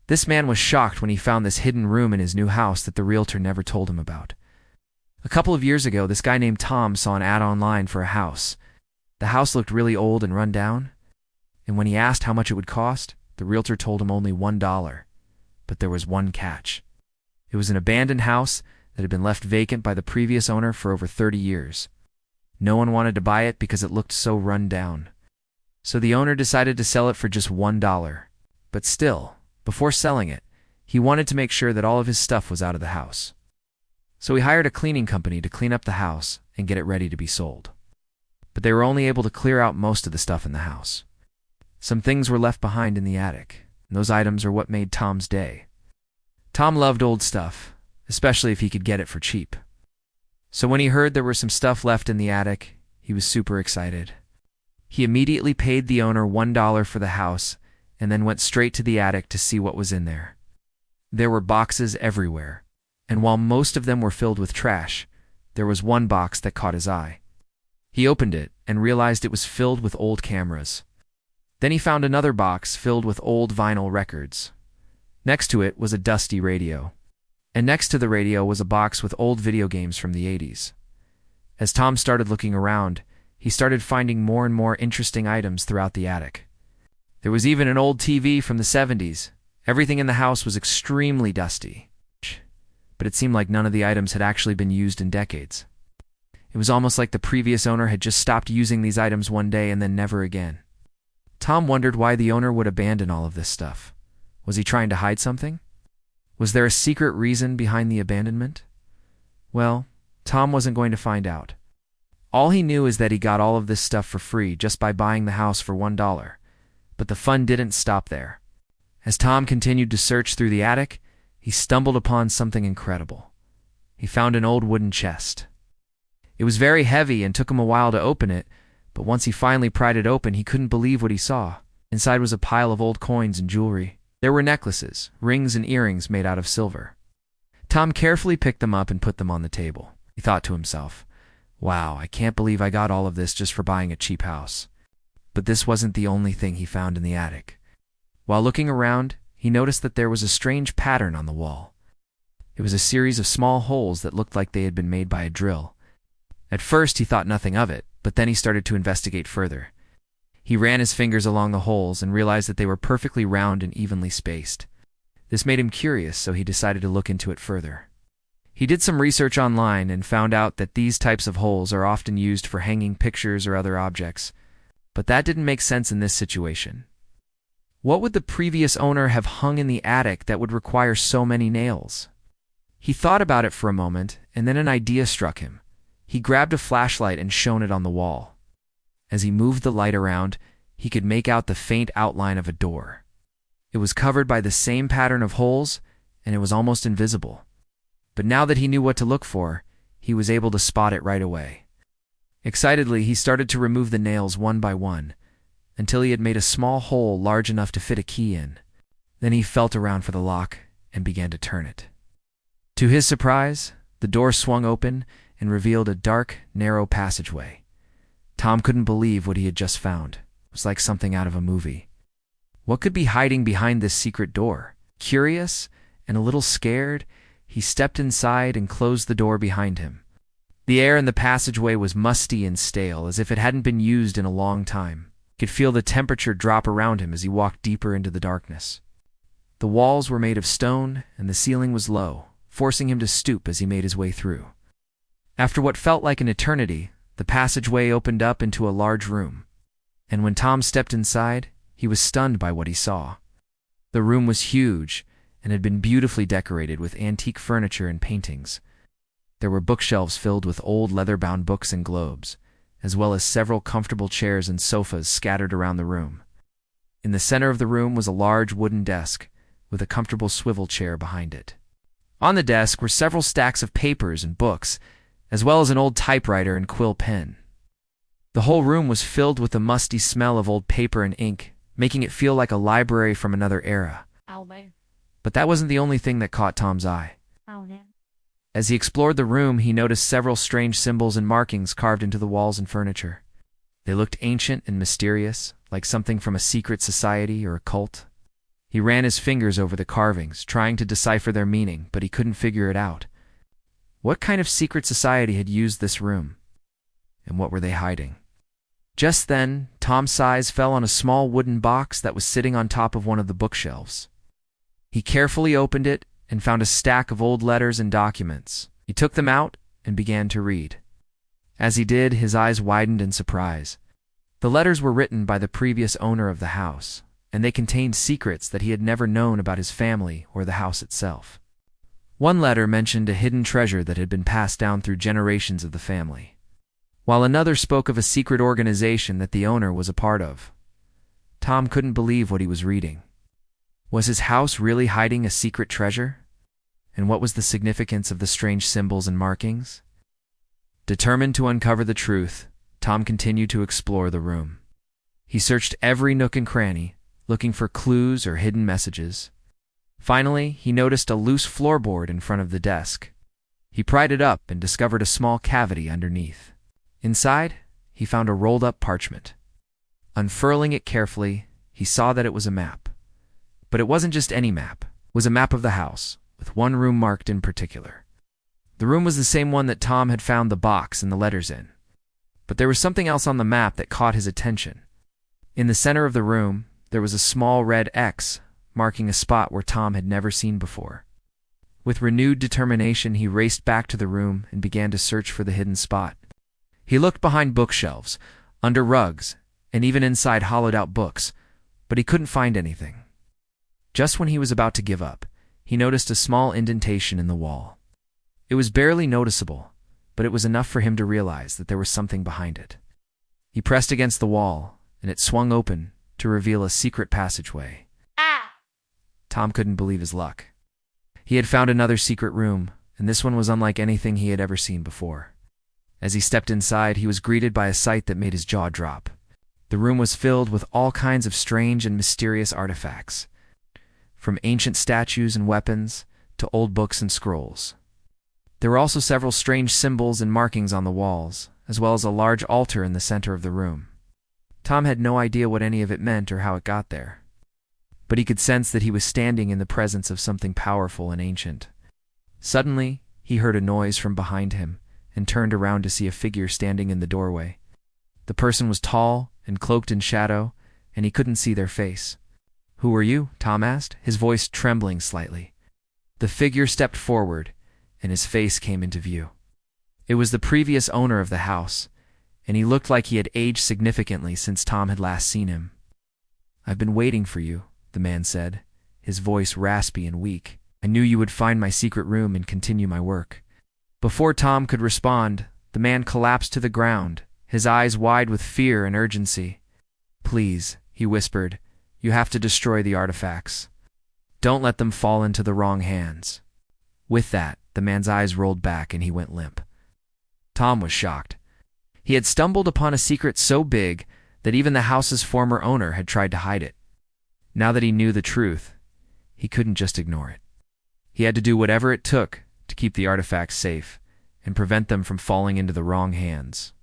This man was shocked when he found this hidden room in his new house that the realtor never told him about. A couple of years ago, this guy named Tom saw an ad online for a house. The house looked really old and run down, and when he asked how much it would cost, the realtor told him only $1. But there was one catch. It was an abandoned house that had been left vacant by the previous owner for over 30 years. No one wanted to buy it because it looked so run down. So the owner decided to sell it for just $1. But still, before selling it, he wanted to make sure that all of his stuff was out of the house. So he hired a cleaning company to clean up the house and get it ready to be sold. But they were only able to clear out most of the stuff in the house. Some things were left behind in the attic, and those items are what made Tom's day. Tom loved old stuff, especially if he could get it for cheap. So when he heard there was some stuff left in the attic, he was super excited. He immediately paid the owner $1 for the house and then went straight to the attic to see what was in there. There were boxes everywhere, and while most of them were filled with trash, there was one box that caught his eye. He opened it and realized it was filled with old cameras. Then he found another box filled with old vinyl records. Next to it was a dusty radio. And next to the radio was a box with old video games from the 80s. As Tom started looking around, he started finding more and more interesting items throughout the attic. There was even an old TV from the 70s. Everything in the house was extremely dusty. But it seemed like none of the items had actually been used in decades. It was almost like the previous owner had just stopped using these items one day and then never again. Tom wondered why the owner would abandon all of this stuff. Was he trying to hide something? Was there a secret reason behind the abandonment? Well, Tom wasn't going to find out. All he knew is that he got all of this stuff for free just by buying the house for $1. But the fun didn't stop there. As Tom continued to search through the attic, he stumbled upon something incredible. He found an old wooden chest. It was very heavy and took him a while to open it, but once he finally pried it open, he couldn't believe what he saw. Inside was a pile of old coins and jewelry. There were necklaces, rings, and earrings made out of silver. Tom carefully picked them up and put them on the table. He thought to himself, "Wow, I can't believe I got all of this just for buying a cheap house." But this wasn't the only thing he found in the attic. While looking around, he noticed that there was a strange pattern on the wall. It was a series of small holes that looked like they had been made by a drill. At first, he thought nothing of it, but then he started to investigate further. He ran his fingers along the holes and realized that they were perfectly round and evenly spaced. This made him curious, so he decided to look into it further. He did some research online and found out that these types of holes are often used for hanging pictures or other objects, but that didn't make sense in this situation. What would the previous owner have hung in the attic that would require so many nails? He thought about it for a moment, and then an idea struck him. He grabbed a flashlight and shone it on the wall. As he moved the light around, he could make out the faint outline of a door. It was covered by the same pattern of holes, and it was almost invisible. But now that he knew what to look for, he was able to spot it right away. Excitedly, he started to remove the nails one by one, until he had made a small hole large enough to fit a key in. Then he felt around for the lock and began to turn it. To his surprise, the door swung open and revealed a dark, narrow passageway. Tom couldn't believe what he had just found. It was like something out of a movie. What could be hiding behind this secret door? Curious and a little scared, he stepped inside and closed the door behind him. The air in the passageway was musty and stale, as if it hadn't been used in a long time. He could feel the temperature drop around him as he walked deeper into the darkness. The walls were made of stone, and the ceiling was low, forcing him to stoop as he made his way through. After what felt like an eternity, the passageway opened up into a large room. And when Tom stepped inside, he was stunned by what he saw. The room was huge and had been beautifully decorated with antique furniture and paintings. There were bookshelves filled with old leather-bound books and globes, as well as several comfortable chairs and sofas scattered around the room. In the center of the room was a large wooden desk, with a comfortable swivel chair behind it. On the desk were several stacks of papers and books, as well as an old typewriter and quill pen. The whole room was filled with the musty smell of old paper and ink, making it feel like a library from another era. But that wasn't the only thing that caught Tom's eye. As he explored the room, he noticed several strange symbols and markings carved into the walls and furniture. They looked ancient and mysterious, like something from a secret society or a cult. He ran his fingers over the carvings, trying to decipher their meaning, but he couldn't figure it out. What kind of secret society had used this room? And what were they hiding? Just then, Tom's eyes fell on a small wooden box that was sitting on top of one of the bookshelves. He carefully opened it and found a stack of old letters and documents. He took them out and began to read. As he did, his eyes widened in surprise. The letters were written by the previous owner of the house, and they contained secrets that he had never known about his family or the house itself. One letter mentioned a hidden treasure that had been passed down through generations of the family, while another spoke of a secret organization that the owner was a part of. Tom couldn't believe what he was reading. Was his house really hiding a secret treasure? And what was the significance of the strange symbols and markings? Determined to uncover the truth, Tom continued to explore the room. He searched every nook and cranny, looking for clues or hidden messages. Finally, he noticed a loose floorboard in front of the desk. He pried it up and discovered a small cavity underneath. Inside, he found a rolled-up parchment. Unfurling it carefully, he saw that it was a map. But it wasn't just any map. It was a map of the house, with one room marked in particular. The room was the same one that Tom had found the box and the letters in. But there was something else on the map that caught his attention. In the center of the room, there was a small red X, marking a spot where Tom had never seen before. With renewed determination, he raced back to the room and began to search for the hidden spot. He looked behind bookshelves, under rugs, and even inside hollowed-out books, but he couldn't find anything. Just when he was about to give up, he noticed a small indentation in the wall. It was barely noticeable, but it was enough for him to realize that there was something behind it. He pressed against the wall, and it swung open to reveal a secret passageway. Tom couldn't believe his luck. He had found another secret room, and this one was unlike anything he had ever seen before. As he stepped inside, he was greeted by a sight that made his jaw drop. The room was filled with all kinds of strange and mysterious artifacts, from ancient statues and weapons to old books and scrolls. There were also several strange symbols and markings on the walls, as well as a large altar in the center of the room. Tom had no idea what any of it meant or how it got there, but he could sense that he was standing in the presence of something powerful and ancient. Suddenly, he heard a noise from behind him and turned around to see a figure standing in the doorway. The person was tall and cloaked in shadow, and he couldn't see their face. "Who are you?" Tom asked, his voice trembling slightly. The figure stepped forward, and his face came into view. It was the previous owner of the house, and he looked like he had aged significantly since Tom had last seen him. "I've been waiting for you," the man said, his voice raspy and weak. "I knew you would find my secret room and continue my work." Before Tom could respond, the man collapsed to the ground, his eyes wide with fear and urgency. "Please," he whispered, "you have to destroy the artifacts. Don't let them fall into the wrong hands." With that, the man's eyes rolled back and he went limp. Tom was shocked. He had stumbled upon a secret so big that even the house's former owner had tried to hide it. Now that he knew the truth, he couldn't just ignore it. He had to do whatever it took to keep the artifacts safe and prevent them from falling into the wrong hands.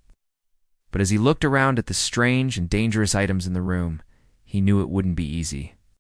But as he looked around at the strange and dangerous items in the room, he knew it wouldn't be easy.